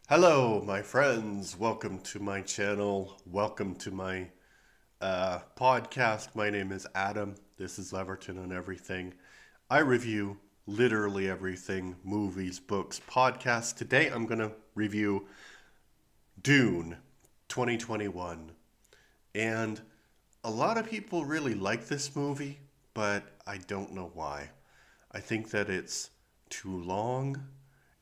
Hello, my friends. Welcome to my channel. Welcome to my podcast. My name is Adam. This is Leverton on Everything. I review literally everything movies, books, podcasts. Today I'm going to review Dune 2021. And a lot of people really like this movie, but I don't know why. I think that it's too long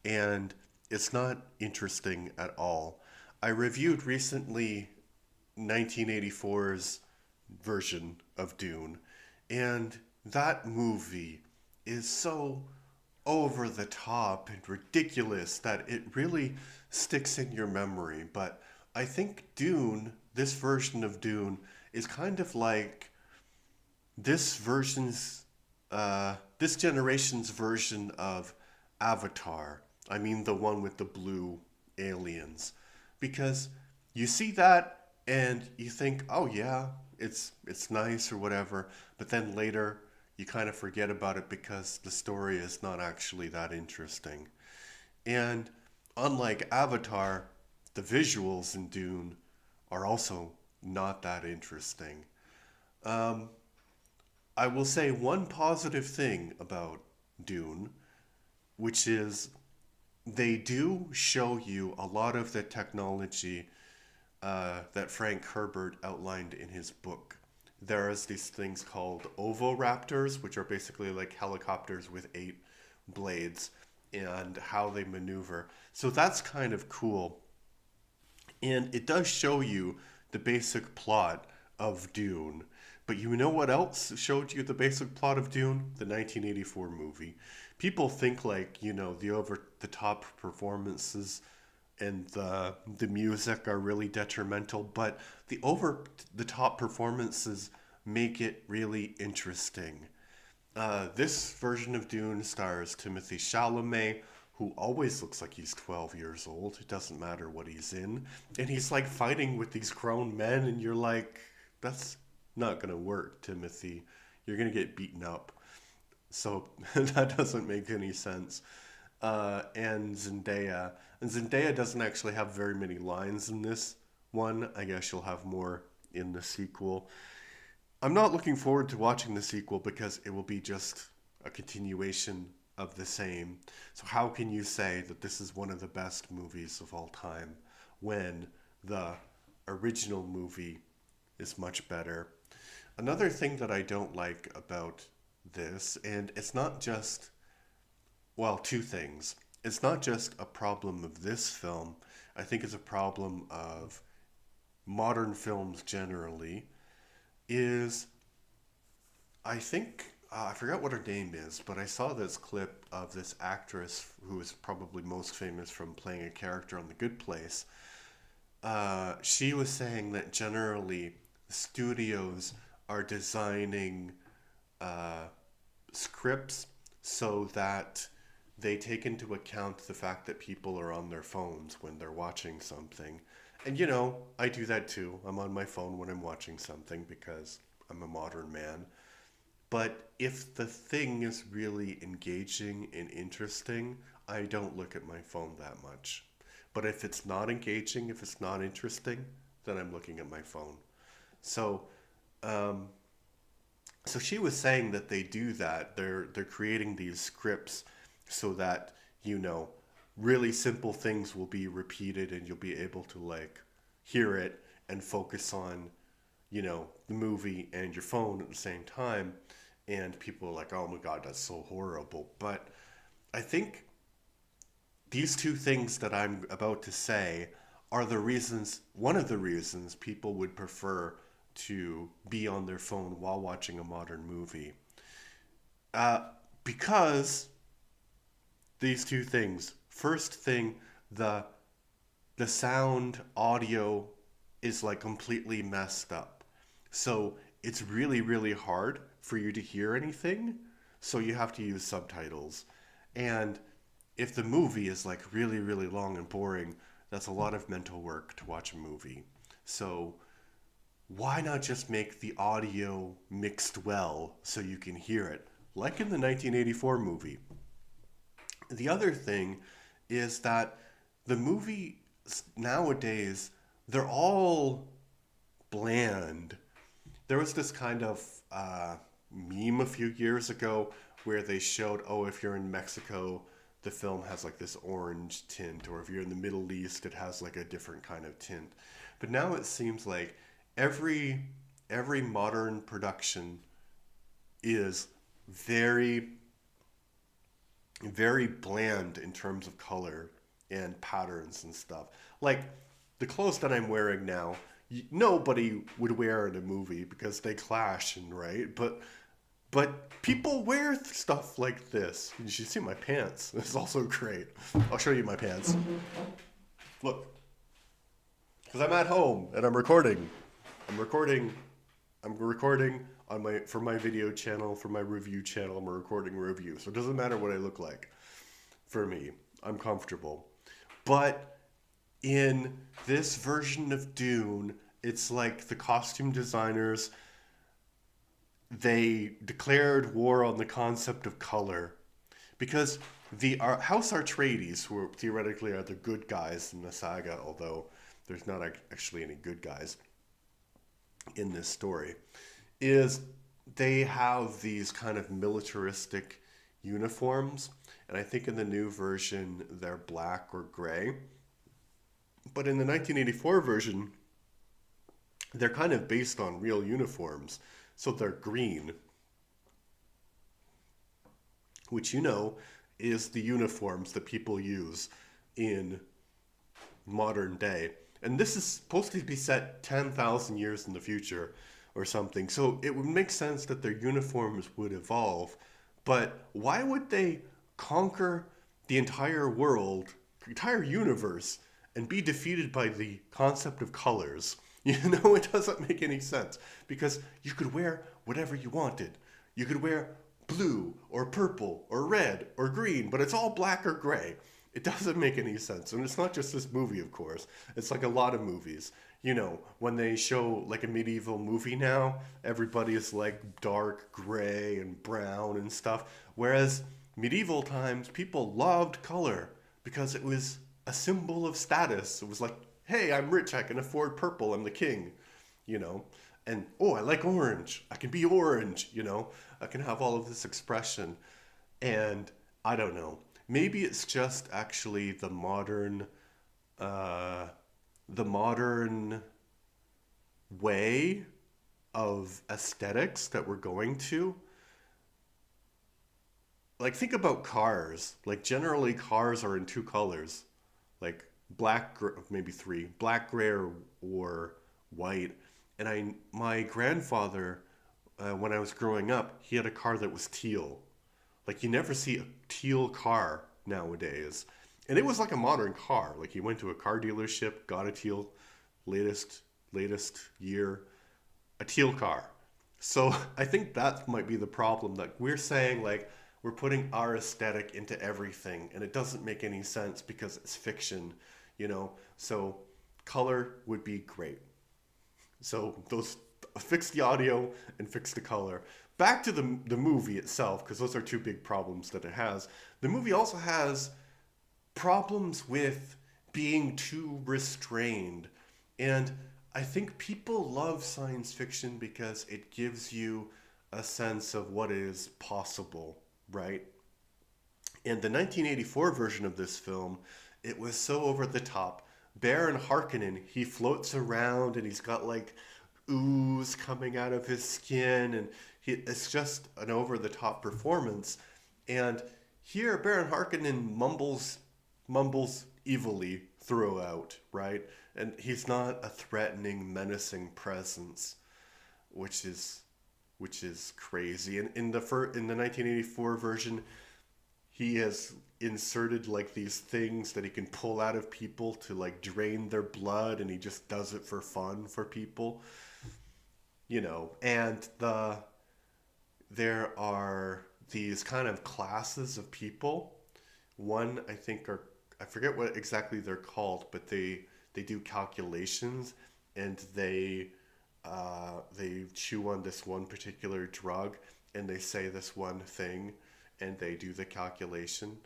and it's not interesting at all. I reviewed recently 1984's version of Dune, and that movie is so over the top and ridiculous that it really sticks in your memory. But I think Dune, this version of Dune, is kind of like this this generation's version of Avatar. I mean, the one with the blue aliens, because you see that and you think, oh yeah, it's nice or whatever, but then later you kind of forget about it because the story is not actually that interesting. And unlike Avatar, the visuals in Dune are also not that interesting. Um, I will say one positive thing about Dune, which is they do show you a lot of the technology that Frank Herbert outlined in his book. There is these things called ovoraptors, which are basically like helicopters with eight blades, and how they maneuver. So that's kind of cool. And it does show you the basic plot of Dune. But you know what else showed you the basic plot of Dune? The 1984 movie. People think like, the over the top performances and the music are really detrimental, but the over the top performances make it really interesting. This version of Dune stars Timothy Chalamet, who always looks like he's 12 years old. It doesn't matter what he's in. And he's like fighting with these grown men, and you're like, that's not going to work, Timothy. You're going to get beaten up. So that doesn't make any sense. And Zendaya doesn't actually have very many lines in this one. I guess she'll have more in the sequel. I'm not looking forward to watching the sequel because it will be just a continuation of the same. So how can you say that this is one of the best movies of all time when the original movie is much better? Another thing that I don't like about this, and it's not just, well, two things. It's not just a problem of this film. I think it's a problem of modern films generally. Is I think I forgot what her name is, but I saw this clip of this actress who is probably most famous from playing a character on The Good Place. She was saying that generally studios are designing uh, scripts so that they take into account the fact that people are on their phones when they're watching something. And I do that too. I'm on my phone when I'm watching something because I'm a modern man. But if the thing is really engaging and interesting, I don't look at my phone that much. But if it's not engaging, if it's not interesting, then I'm looking at my phone. So, um, so she was saying that they do that. They're creating these scripts so that you know really simple things will be repeated and you'll be able to like hear it and focus on the movie and your phone at the same time. And people are like, oh my god, that's so horrible. But I think these two things that I'm about to say are the reasons, one of the reasons people would prefer to be on their phone while watching a modern movie. Uh, because these two things. First thing, the the sound audio is like completely messed up. So it's really, really hard for you to hear anything. So you have to use subtitles. And if the movie is like really, really long and boring, that's a lot of mental work to watch a movie. So why not just make the audio mixed well so you can hear it, like in the 1984 movie? The other thing is that the movie nowadays, they're all bland. There was this kind of meme a few years ago where they showed, oh, if you're in Mexico, the film has like this orange tint, or if you're in the Middle East, it has like a different kind of tint. But now it seems like every every modern production is very very bland in terms of color and patterns and stuff. Like the clothes that I'm wearing now, nobody would wear in a movie because they clash and right, but people wear stuff like this. You should see my pants. It's also great. I'll show you my pants. Look, because I'm at home and I'm recording. I'm recording. I'm recording on my for my video channel, for my review channel. I'm recording a review, so it doesn't matter what I look like. For me, I'm comfortable. But in this version of Dune, it's like the costume designers, they declared war on the concept of color because the House Atreides, who theoretically are the good guys in the saga, although there's not actually any good guys in this story, is they have these kind of militaristic uniforms, and I think in the new version they're black or gray. But in the 1984 version, they're kind of based on real uniforms, so they're green, which is the uniforms that people use in modern day. And this is supposed to be set 10,000 years in the future or something. So it would make sense that their uniforms would evolve. But why would they conquer the entire world, the entire universe, and be defeated by the concept of colors? It doesn't make any sense because you could wear whatever you wanted. You could wear blue or purple or red or green, but it's all black or gray. It doesn't make any sense. And it's not just this movie, of course. It's like a lot of movies. When they show like a medieval movie now, everybody is like dark gray and brown and stuff. Whereas medieval times, people loved color because it was a symbol of status. It was like, hey, I'm rich, I can afford purple, I'm the king, you know? And, oh, I like orange, I can be orange, I can have all of this expression. And I don't know, maybe it's just actually the modern way of aesthetics that we're going to. Like, think about cars. Like, generally, cars are in two colors, like black, maybe three, black, gray, or white. And my grandfather, when I was growing up, he had a car that was teal. Like you never see a teal car nowadays. And it was like a modern car. Like he went to a car dealership, got a teal, latest latest year, a teal car. So I think that might be the problem. That we're saying like we're putting our aesthetic into everything, and it doesn't make any sense because it's fiction. So color would be great. So those fix the audio and fix the color. Back to the movie itself, because those are two big problems that it has. The movie also has problems with being too restrained. And I think people love science fiction because it gives you a sense of what is possible, right? In the 1984 version of this film, it was so over the top. Baron Harkonnen, he floats around and he's got like ooze coming out of his skin, and it's just an over the top performance. And here, Baron Harkonnen mumbles evilly throughout, right? And he's not a threatening, menacing presence, which is crazy. And in the 1984 version, he has inserted like these things that he can pull out of people to like drain their blood, and he just does it for fun for people. And there are these kind of classes of people. One, I think, I forget what exactly they're called, but they do calculations, and they chew on this one particular drug, and they say this one thing, and they do the calculation,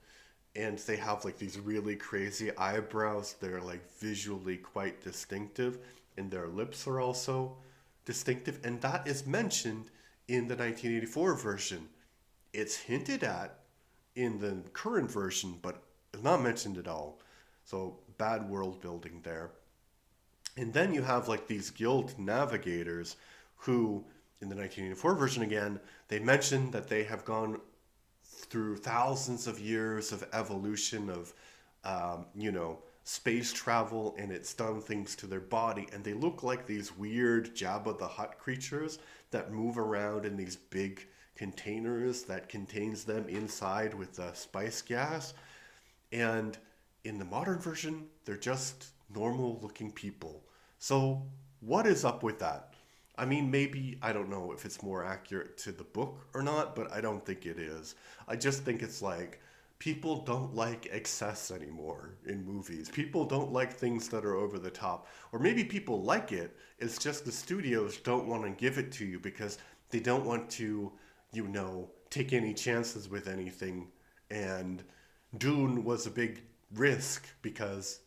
and they have like these really crazy eyebrows. They're like visually quite distinctive, and their lips are also distinctive, and that is mentioned in the 1984 version. It's hinted at in the current version, but it's not mentioned at all. So bad world building there. And then you have like these guild navigators who, in the 1984 version again, they mention that they have gone through thousands of years of evolution of, space travel, and it's done things to their body. And they look like these weird Jabba the Hutt creatures that move around in these big containers that contains them inside with the spice gas. And in the modern version, they're just normal looking people. So, what is up with that? I mean, maybe, I don't know if it's more accurate to the book or not, but I don't think it is. I just think it's like people don't like excess anymore in movies. People don't like things that are over the top. Or maybe people like it, it's just the studios don't want to give it to you because they don't want to, take any chances with anything. And Dune was a big risk because,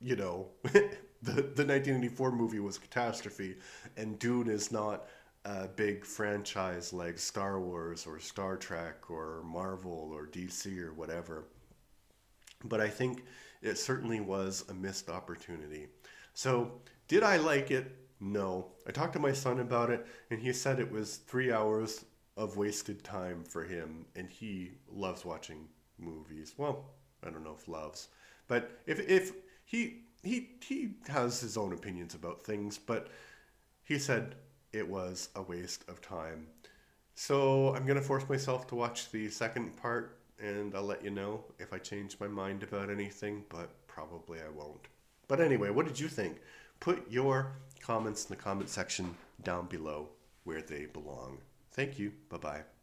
the 1984 movie was a catastrophe, and Dune is not a big franchise like Star Wars or Star Trek or Marvel or DC or whatever. But I think it certainly was a missed opportunity. So, did I like it? No. I talked to my son about it, and he said it was 3 hours of wasted time for him, and he loves watching movies. Well, I don't know if loves, but if he has his own opinions about things, but he said it was a waste of time. So I'm gonna force myself to watch the second part, and I'll let you know if I change my mind about anything, but probably I won't. But anyway, what did you think? Put your comments in the comment section down below where they belong. Thank you. Bye bye.